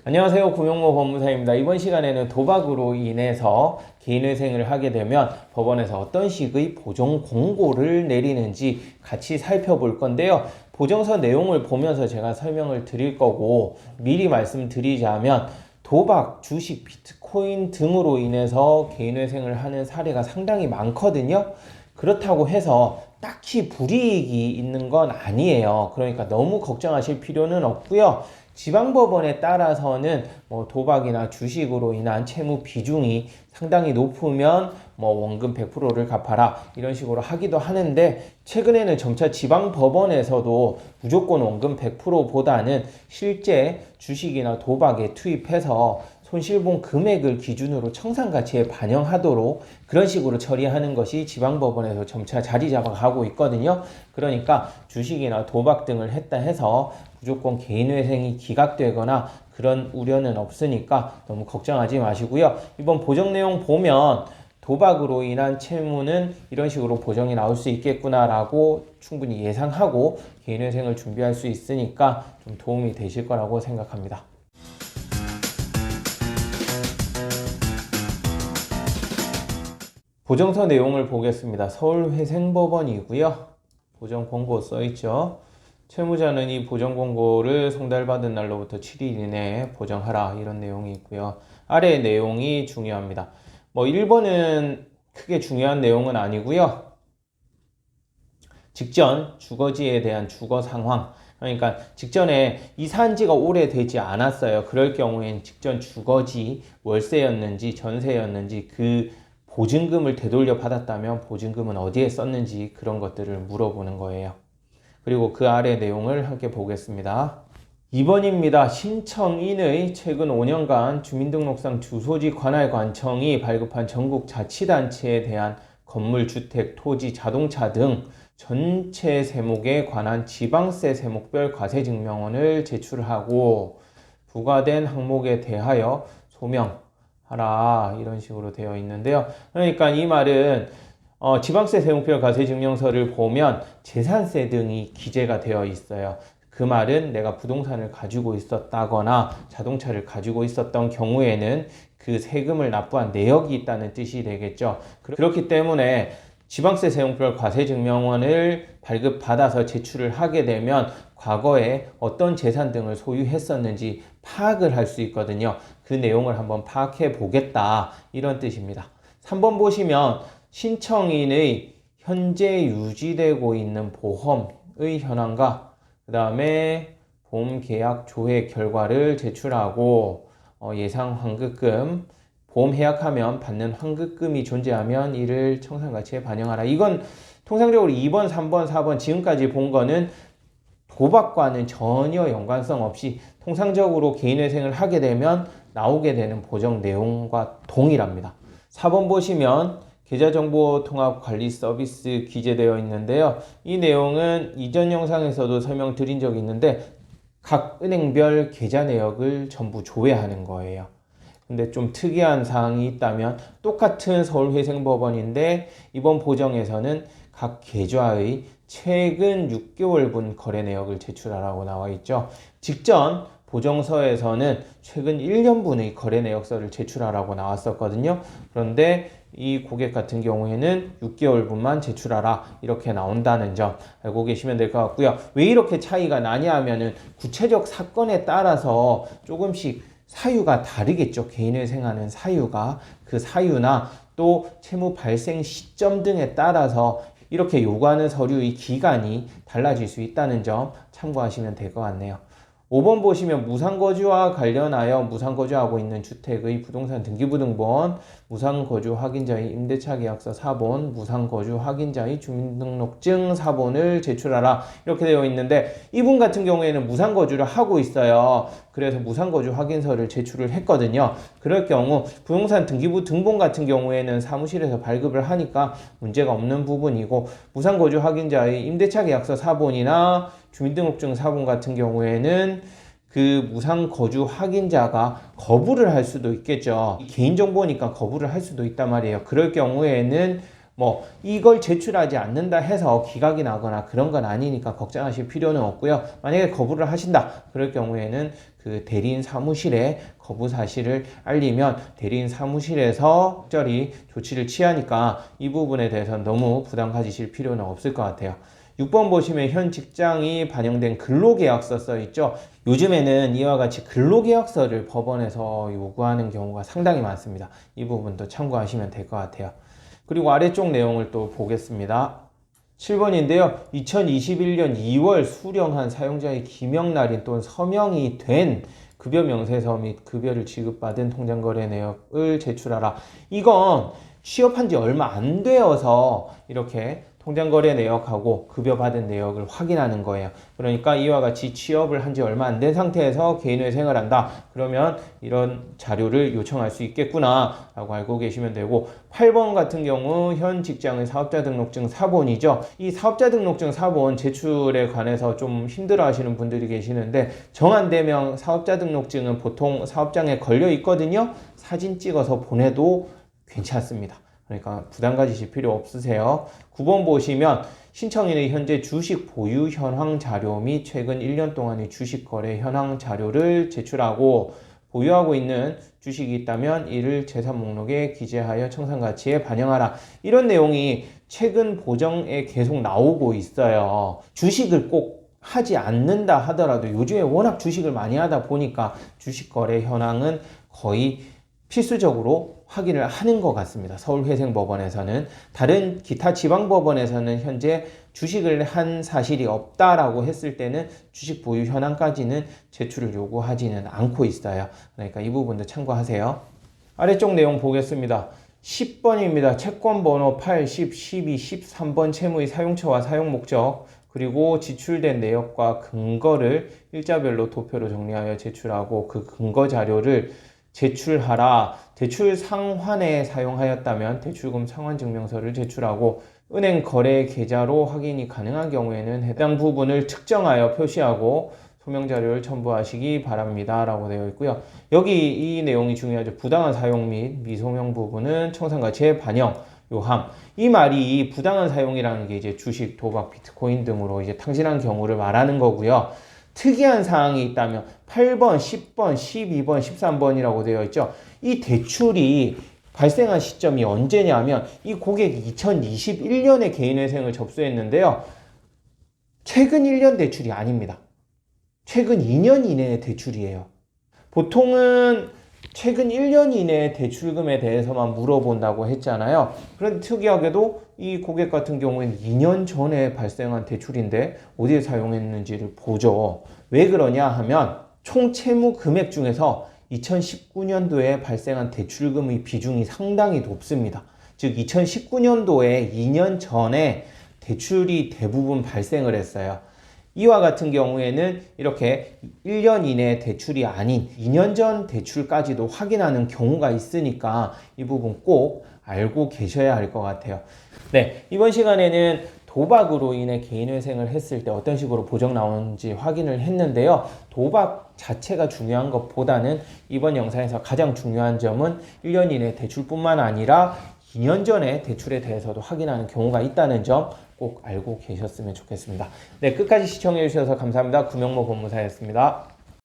안녕하세요. 구명모 법무사입니다. 이번 시간에는 도박으로 인해서 개인회생을 하게 되면 법원에서 어떤 식의 보정 공고를 내리는지 같이 살펴볼 건데요. 보정서 내용을 보면서 제가 설명을 드릴 거고, 미리 말씀드리자면 도박, 주식, 비트코인 등으로 인해서 개인회생을 하는 사례가 상당히 많거든요. 그렇다고 해서 딱히 불이익이 있는 건 아니에요. 그러니까 너무 걱정하실 필요는 없고요. 지방법원에 따라서는 도박이나 주식으로 인한 채무 비중이 상당히 높으면 원금 100%를 갚아라 이런 식으로 하기도 하는데, 최근에는 점차 지방법원에서도 무조건 원금 100%보다는 실제 주식이나 도박에 투입해서 손실본 금액을 기준으로 청산가치에 반영하도록 그런 식으로 처리하는 것이 지방법원에서 점차 자리 잡아가고 있거든요. 그러니까 주식이나 도박 등을 했다 해서 무조건 개인회생이 기각되거나 그런 우려는 없으니까 너무 걱정하지 마시고요. 이번 보정 내용 보면 도박으로 인한 채무는 이런 식으로 보정이 나올 수 있겠구나라고 충분히 예상하고 개인회생을 준비할 수 있으니까 좀 도움이 되실 거라고 생각합니다. 보정서 내용을 보겠습니다. 서울회생법원이고요. 보정 공고 써있죠. 채무자는 이 보정 공고를 송달받은 날로부터 7일 이내에 보정하라 이런 내용이 있고요. 아래 내용이 중요합니다. 1번은 크게 중요한 내용은 아니고요. 직전 주거지에 대한 주거 상황, 그러니까 직전에 이사한 지가 오래되지 않았어요. 그럴 경우엔 직전 주거지 월세였는지 전세였는지 그 보증금을 되돌려 받았다면 보증금은 어디에 썼는지 그런 것들을 물어보는 거예요. 그리고 그 아래 내용을 함께 보겠습니다. 2번입니다. 신청인의 최근 5년간 주민등록상 주소지 관할 관청이 발급한 전국 자치단체에 대한 건물, 주택, 토지, 자동차 등 전체 세목에 관한 지방세 세목별 과세증명원을 제출하고 부과된 항목에 대하여 소명하라 이런 식으로 되어 있는데요. 그러니까 이 말은 지방세 세목별 과세증명서를 보면 재산세 등이 기재가 되어 있어요. 그 말은 내가 부동산을 가지고 있었다거나 자동차를 가지고 있었던 경우에는 그 세금을 납부한 내역이 있다는 뜻이 되겠죠. 그렇기 때문에 지방세 세목별 과세증명원을 발급받아서 제출을 하게 되면 과거에 어떤 재산 등을 소유했었는지 파악을 할 수 있거든요. 그 내용을 한번 파악해 보겠다 이런 뜻입니다. 3번 보시면 신청인의 현재 유지되고 있는 보험의 현황과 그 다음에 보험 계약 조회 결과를 제출하고 예상 환급금, 보험 해약하면 받는 환급금이 존재하면 이를 청산가치에 반영하라. 이건 통상적으로 2번, 3번, 4번 지금까지 본 거는 도박과는 전혀 연관성 없이 통상적으로 개인회생을 하게 되면 나오게 되는 보정 내용과 동일합니다. 4번 보시면 계좌정보통합관리 서비스 기재되어 있는데요. 이 내용은 이전 영상에서도 설명드린 적이 있는데 각 은행별 계좌 내역을 전부 조회하는 거예요. 근데 좀 특이한 사항이 있다면 똑같은 서울회생법원인데 이번 보정에서는 각 계좌의 최근 6개월분 거래 내역을 제출하라고 나와 있죠. 직전 보정서에서는 최근 1년분의 거래 내역서를 제출하라고 나왔었거든요. 그런데 이 고객 같은 경우에는 6개월분만 제출하라 이렇게 나온다는 점 알고 계시면 될 것 같고요. 왜 이렇게 차이가 나냐 하면은 구체적 사건에 따라서 조금씩 사유가 다르겠죠. 개인회생하는 사유가, 그 사유나 또 채무 발생 시점 등에 따라서 이렇게 요구하는 서류의 기간이 달라질 수 있다는 점 참고하시면 될 것 같네요. 5번 보시면 무상거주와 관련하여 무상거주하고 있는 주택의 부동산 등기부등본, 무상거주 확인자의 임대차 계약서 사본, 무상거주 확인자의 주민등록증 사본을 제출하라 이렇게 되어 있는데 이분 같은 경우에는 무상거주를 하고 있어요. 그래서 무상거주 확인서를 제출을 했거든요. 그럴 경우 부동산 등기부 등본 같은 경우에는 사무실에서 발급을 하니까 문제가 없는 부분이고, 무상거주 확인자의 임대차 계약서 사본이나 주민등록증 사본 같은 경우에는 그 무상거주 확인자가 거부를 할 수도 있겠죠. 개인정보니까 거부를 할 수도 있단 말이에요. 그럴 경우에는 뭐 이걸 제출하지 않는다 해서 기각이 나거나 그런 건 아니니까 걱정하실 필요는 없고요. 만약에 거부를 하신다 그럴 경우에는 그 대리인 사무실에 거부 사실을 알리면 대리인 사무실에서 적절히 조치를 취하니까 이 부분에 대해서는 너무 부담 가지실 필요는 없을 것 같아요. 6번 보시면 현 직장이 반영된 근로계약서 써 있죠. 요즘에는 이와 같이 근로계약서를 법원에서 요구하는 경우가 상당히 많습니다. 이 부분도 참고하시면 될 것 같아요. 그리고 아래쪽 내용을 또 보겠습니다. 7번인데요. 2021년 2월 수령한 사용자의 기명날인 또는 서명이 된 급여 명세서 및 급여를 지급받은 통장거래 내역을 제출하라. 이건 취업한 지 얼마 안 되어서 이렇게 통장거래 내역하고 급여받은 내역을 확인하는 거예요. 그러니까 이와 같이 취업을 한 지 얼마 안 된 상태에서 개인회생을 한다. 그러면 이런 자료를 요청할 수 있겠구나 라고 알고 계시면 되고, 8번 같은 경우 현 직장의 사업자 등록증 사본이죠. 이 사업자 등록증 사본 제출에 관해서 좀 힘들어 하시는 분들이 계시는데, 정한대명 사업자 등록증은 보통 사업장에 걸려 있거든요. 사진 찍어서 보내도 괜찮습니다. 그러니까 부담 가지실 필요 없으세요. 9번 보시면 신청인의 현재 주식 보유 현황 자료 및 최근 1년 동안의 주식 거래 현황 자료를 제출하고, 보유하고 있는 주식이 있다면 이를 재산 목록에 기재하여 청산 가치에 반영하라. 이런 내용이 최근 보정에 계속 나오고 있어요. 주식을 꼭 하지 않는다 하더라도 요즘에 워낙 주식을 많이 하다 보니까 주식 거래 현황은 거의 필수적으로 확인을 하는 것 같습니다. 서울회생법원에서는. 다른 기타 지방법원에서는 현재 주식을 한 사실이 없다라고 했을 때는 주식 보유 현황까지는 제출을 요구하지는 않고 있어요. 그러니까 이 부분도 참고하세요. 아래쪽 내용 보겠습니다. 10번입니다. 채권번호 8, 10, 12, 13번 채무의 사용처와 사용목적, 그리고 지출된 내역과 근거를 일자별로 도표로 정리하여 제출하고 그 근거 자료를 제출하라. 대출 상환에 사용하였다면 대출금 상환 증명서를 제출하고, 은행 거래 계좌로 확인이 가능한 경우에는 해당 부분을 특정하여 표시하고 소명 자료를 첨부하시기 바랍니다 라고 되어 있고요. 여기 이 내용이 중요하죠. 부당한 사용 및 미소명 부분은 청산 가치에 반영 요함. 이 말이 부당한 사용이라는 게 이제 주식, 도박, 비트코인 등으로 이제 탕진한 경우를 말하는 거고요. 특이한 사항이 있다면 8번, 10번, 12번, 13번이라고 되어 있죠. 이 대출이 발생한 시점이 언제냐면 이 고객이 2021년에 개인회생을 접수했는데요. 최근 1년 대출이 아닙니다. 최근 2년 이내의 대출이에요. 보통은 최근 1년 이내의 대출금에 대해서만 물어본다고 했잖아요. 그런데 특이하게도 이 고객 같은 경우에는 2년 전에 발생한 대출인데 어디에 사용했는지를 보죠. 왜 그러냐 하면 총 채무 금액 중에서 2019년도에 발생한 대출금의 비중이 상당히 높습니다. 즉 2019년도에 2년 전에 대출이 대부분 발생을 했어요. 이와 같은 경우에는 이렇게 1년 이내 대출이 아닌 2년 전 대출까지도 확인하는 경우가 있으니까 이 부분 꼭 알고 계셔야 할 것 같아요. 네, 이번 시간에는 도박으로 인해 개인회생을 했을 때 어떤 식으로 보정 나오는지 확인을 했는데요. 도박 자체가 중요한 것보다는 이번 영상에서 가장 중요한 점은 1년 이내 대출뿐만 아니라 2년 전에 대출에 대해서도 확인하는 경우가 있다는 점 꼭 알고 계셨으면 좋겠습니다. 네, 끝까지 시청해 주셔서 감사합니다. 구명모 법무사였습니다.